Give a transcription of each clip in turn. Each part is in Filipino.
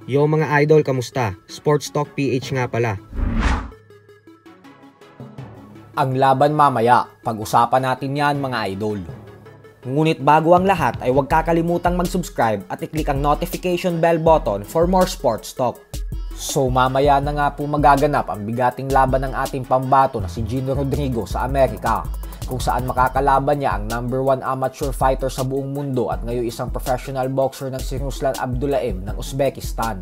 Yo mga idol, kamusta? Sports Talk PH nga pala. Ang laban mamaya, pag-usapan natin yan mga idol. Ngunit bago ang lahat ay huwag kakalimutang mag-subscribe at i-click ang notification bell button for more sports talk. So mamaya na nga po magaganap ang bigating laban ng ating pambato na si Gino Rodrigo sa Amerika, kung saan makakalaban niya ang #1 amateur fighter sa buong mundo at ngayon isang professional boxer ng si Ruslan Abdullaev ng Uzbekistan.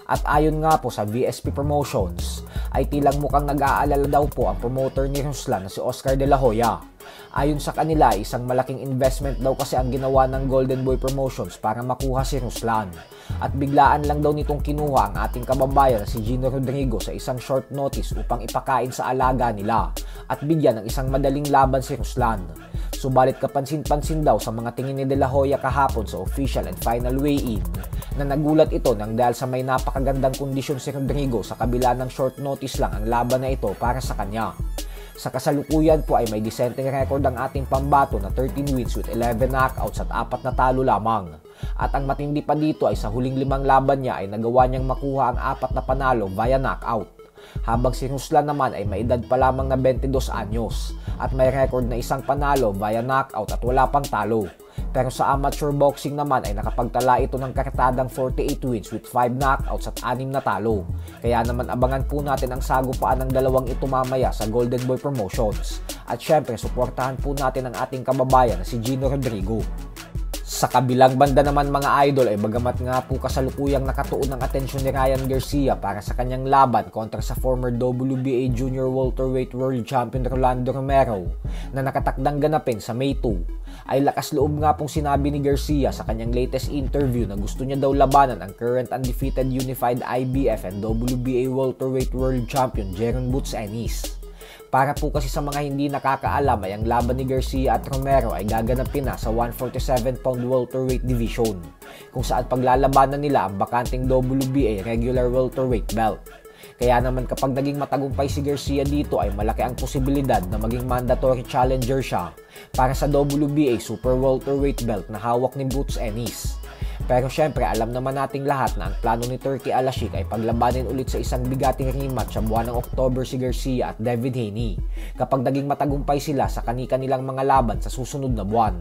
At ayon nga po sa VSP Promotions, ay tilang mukhang nag-aalala daw po ang promoter ni Ruslan na si Oscar De La Hoya. Ayon sa kanila, isang malaking investment daw kasi ang ginawa ng Golden Boy Promotions para makuha si Ruslan. At biglaan lang daw nitong kinuha ang ating kababayan na si Gino Rodrigo sa isang short notice upang ipakain sa alaga nila at bigyan ng isang madaling laban si Ruslan. Subalit kapansin-pansin daw sa mga tingin ni De La Hoya kahapon sa official and final weigh-in na nagulat ito nang dahil sa may napakagandang kondisyon si Rodrigo sa kabila ng short notice lang ang laban na ito para sa kanya. Sa kasalukuyan po ay may disenteng record ang ating pambato na 13 wins with 11 knockouts at 4 na talo lamang. At ang matindi pa dito ay sa huling 5 laban niya ay nagawa niyang makuha ang 4 na panalo via knockout. Habang si Ruslan naman ay may edad pa lamang na 22 anyos at may record na isang panalo via knockout at wala pang talo. Pero sa amateur boxing naman ay nakapagtala ito ng karatadang 48 wins with 5 knockouts at 6 na talo. Kaya naman abangan po natin ang sagupaan ng dalawang ito mamaya sa Golden Boy Promotions. At syempre suportahan po natin ang ating kababayan na si Gino Rodrigo. Sa kabilang banda naman mga idol ay bagamat nga po kasalukuyang nakatuon ng atensyon ni Ryan Garcia para sa kanyang laban kontra sa former WBA Junior Welterweight World Champion Rolando Romero na nakatakdang ganapin sa May 2, ay lakas loob nga pong sinabi ni Garcia sa kanyang latest interview na gusto niya daw labanan ang current undefeated unified IBF and WBA Welterweight World Champion Jeron Boots Ennis. Para po kasi sa mga hindi nakakaalam ay ang laban ni Garcia at Romero ay gaganapin na sa 147-pound welterweight division, kung saan paglalabanan nila ang bakanting WBA regular welterweight belt. Kaya naman kapag naging matagumpay si Garcia dito ay malaki ang posibilidad na maging mandatory challenger siya para sa WBA super welterweight belt na hawak ni Boots Ennis. Pero syempre alam naman nating lahat na ang plano ni Turki Al-Sheikh ay paglabanin ulit sa isang bigating rematch sa buwan ng October si Garcia at David Haney kapag naging matagumpay sila sa kani-kanilang mga laban sa susunod na buwan.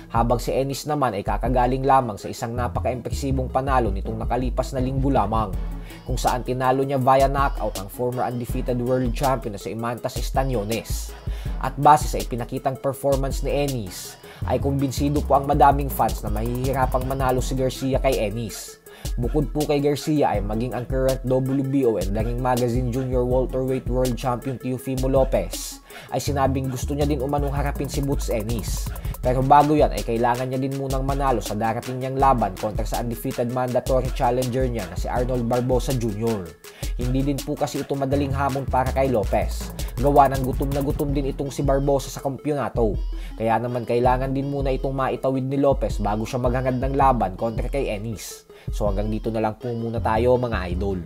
Habang si Ennis naman ay kakagaling lamang sa isang napaka-impresibong panalo nitong nakalipas na linggo lamang, kung saan tinalo niya via knockout ang former undefeated world champion na si Imantas Estañones. At base sa ipinakitang performance ni Ennis, ay kumbinsido po ang madaming fans na mahihirapang manalo si Garcia kay Ennis. Bukod po kay Garcia ay maging ang current WBO and Daring Magazine Junior Welterweight World Champion Teofimo Lopez ay sinabing gusto niya din umanong harapin si Boots Ennis. Pero bago yan ay kailangan niya din munang manalo sa darating niyang laban kontra sa undefeated mandatory challenger niya na si Arnold Barboza Jr. Hindi din po kasi ito madaling hamon para kay Lopez. Gawa ng gutom na gutom din itong si Barboza sa kampyonato. Kaya naman kailangan din muna itong maitawid ni Lopez bago siya maghangad ng laban kontra kay Ennis. So hanggang dito na lang po muna tayo mga idol.